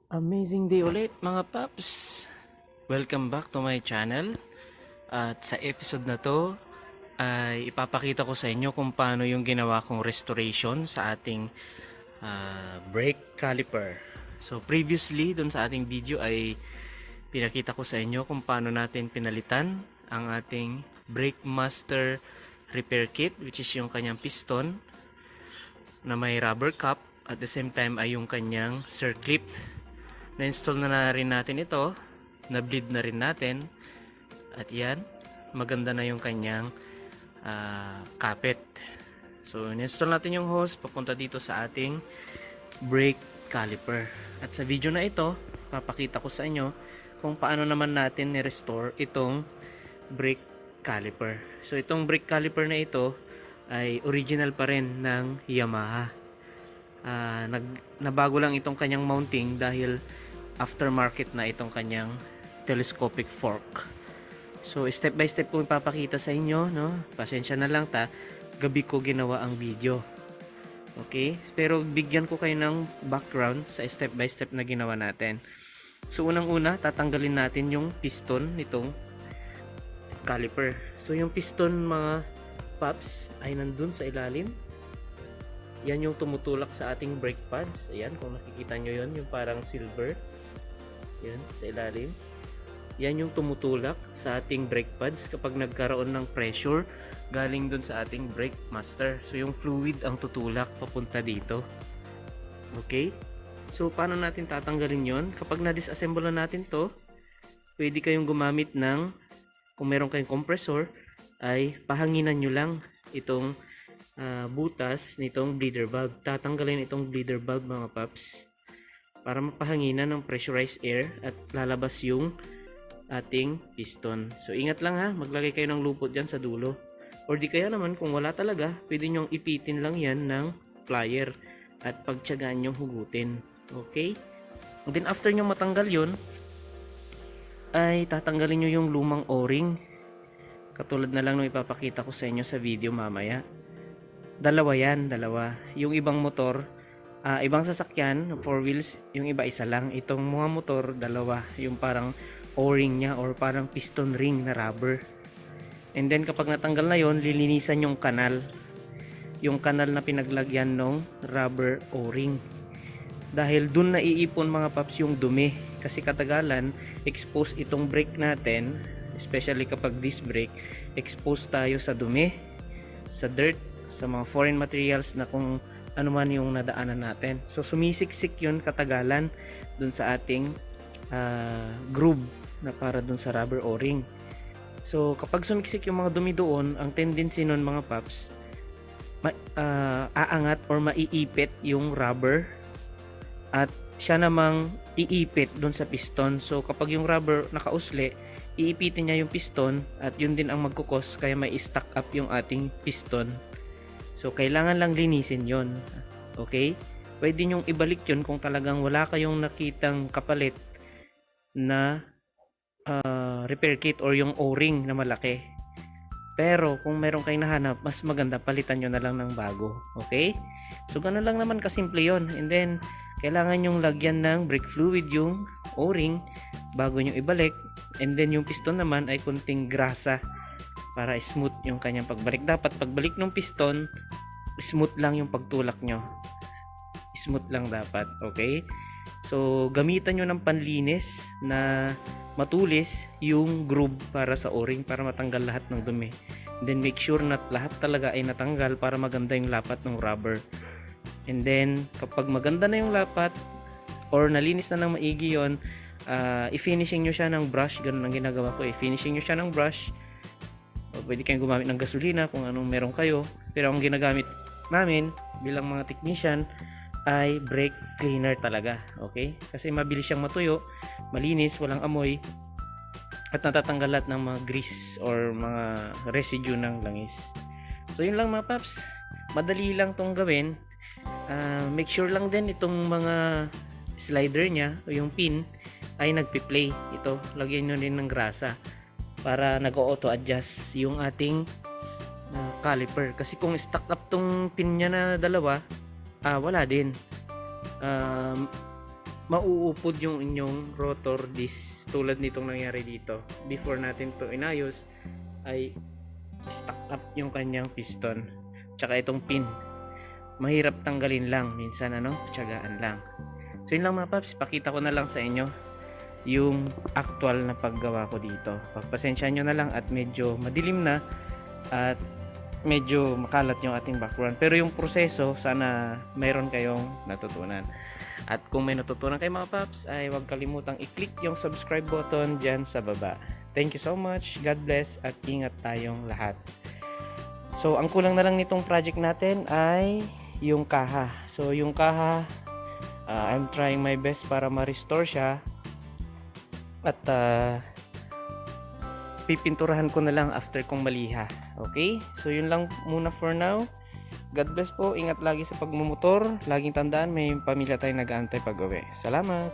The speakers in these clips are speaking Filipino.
Amazing day ulit mga paps! Welcome back to my channel. At sa episode na to ay ipapakita ko sa inyo kung paano yung ginawa kong restoration sa ating brake caliper. So previously dun sa ating video ay pinakita ko sa inyo kung paano natin pinalitan ang ating brake master repair kit, which is yung kanyang piston na may rubber cap, at the same time ay yung kanyang circlip. Na-install na rin natin ito, na-bleed na rin natin, at yan, maganda na yung kanyang kapit. So in-install natin yung hose papunta dito sa ating brake caliper. At sa video na ito, papakita ko sa inyo kung paano naman natin ni-restore itong brake caliper. So itong brake caliper na ito ay original pa rin ng Yamaha. Nabago lang itong kanyang mounting dahil aftermarket na itong kanyang telescopic fork. So step by step ko ipapakita sa inyo, no? Pasensya na lang gabi ko ginawa ang video. Okay? Pero bigyan ko kayo ng background sa step by step na ginawa natin. So unang-una, tatanggalin natin yung piston nitong caliper. So yung piston mga paps ay nandun sa ilalim. Yan yung tumutulak sa ating brake pads. Ayan, kung nakikita nyo yun, yung parang silver. Yan, sa ilalim. Yan yung tumutulak sa ating brake pads kapag nagkaroon ng pressure galing dun sa ating brake master. So yung fluid ang tutulak papunta dito. Okay? So paano natin tatanggalin yon? Kapag na-disassemble na natin to, pwede kayong gumamit ng, kung meron kayong compressor, ay pahanginan nyo lang itong butas nitong bleeder valve. Tatanggalin itong bleeder valve mga paps para mapahanginan ng pressurized air at lalabas yung ating piston. So ingat lang ha, maglagay kayo ng lupot dyan sa dulo, or di kaya naman kung wala talaga, pwede nyong ipitin lang yan ng plier at pagtiyagaan nyong hugutin. Okay? And then after nyo matanggal yun, ay tatanggalin nyo yung lumang o-ring, katulad na lang nung ipapakita ko sa inyo sa video mamaya. Dalawa yan, dalawa. Yung ibang motor, ibang sasakyan, 4 wheels, yung iba isa lang. Itong mga motor, dalawa. Yung parang o-ring niya or parang piston ring na rubber. And then kapag natanggal na yon, lilinisan yung kanal. Yung kanal na pinaglagyan ng rubber o-ring. Dahil dun na iipon mga paps yung dumi. Kasi katagalan, expose itong brake natin, especially kapag disc brake, expose tayo sa dumi, sa dirt, sa mga foreign materials na kung ano man yung nadaanan natin. So sumisiksik yun katagalan dun sa ating groove na para dun sa rubber o-ring. So kapag sumiksik yung mga dumi doon, ang tendency nun mga paps, aangat or maiipit yung rubber at siya namang iipit dun sa piston. So kapag yung rubber nakausli, iipitin niya yung piston at yun din ang magkukos kaya may stuck up yung ating piston. So kailangan lang linisin yon. Okay? Pwede nyong ibalik yon kung talagang wala kayong nakitang kapalit na repair kit or yung o-ring na malaki. Pero kung meron kayong nahanap, mas maganda palitan nyo na lang ng bago. Okay? So ganun lang naman kasimple yon. And then kailangan nyong lagyan ng brake fluid yung o-ring bago nyo ibalik. And then yung piston naman ay kunting grasa para smooth yung kanyang pagbalik. Dapat pagbalik ng piston, smooth lang yung pagtulak nyo. Smooth lang dapat. Okay? So gamitan nyo ng panlinis na matulis yung groove para sa o-ring para matanggal lahat ng dumi. Then make sure na lahat talaga ay natanggal para maganda yung lapat ng rubber. And then kapag maganda na yung lapat or nalinis na ng maigi yun, i-finishing nyo siya ng brush. Ganun ang ginagawa ko. I-finishing nyo siya ng brush. O pwede kayong gumamit ng gasolina kung anong meron kayo. Pero ang ginagamit namin bilang mga technician ay brake cleaner talaga. Okay? Kasi mabilis siyang matuyo, malinis, walang amoy, at natatanggal lahat ng mga grease or mga residue ng langis. So yun lang mga paps. Madali lang tong gawin. Make sure lang din itong mga slider nya o yung pin ay nagpi-play. Ito, lagyan nyo din ng grasa para nag-auto adjust yung ating caliper. Kasi kung stuck up tong pin nya na dalawa, wala din. mauupod yung inyong rotor disc tulad nitong nangyari dito. Before natin to inayos ay stuck up yung kanyang piston tsaka itong pin. Mahirap tanggalin lang minsan, tiyagaan lang. So yun lang mga paps, pakita ko na lang sa inyo yung actual na paggawa ko dito. Pagpasensya nyo na lang at medyo madilim na at medyo makalat yung ating background, pero yung proseso sana mayroon kayong natutunan. At kung may natutunan kayo mga paps, ay huwag kalimutang i-click yung subscribe button dyan sa baba. Thank you so much, God bless, at ingat tayong lahat. So ang kulang na lang nitong project natin ay yung kaha. So yung kaha, I'm trying my best para ma-restore siya. At pipinturahan ko na lang after kong maliha. Okay? So yun lang muna for now. God bless po. Ingat lagi sa pagmumotor. Laging tandaan, may pamilya tayong nag-aantay pag-uwi. Salamat!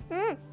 Hmm.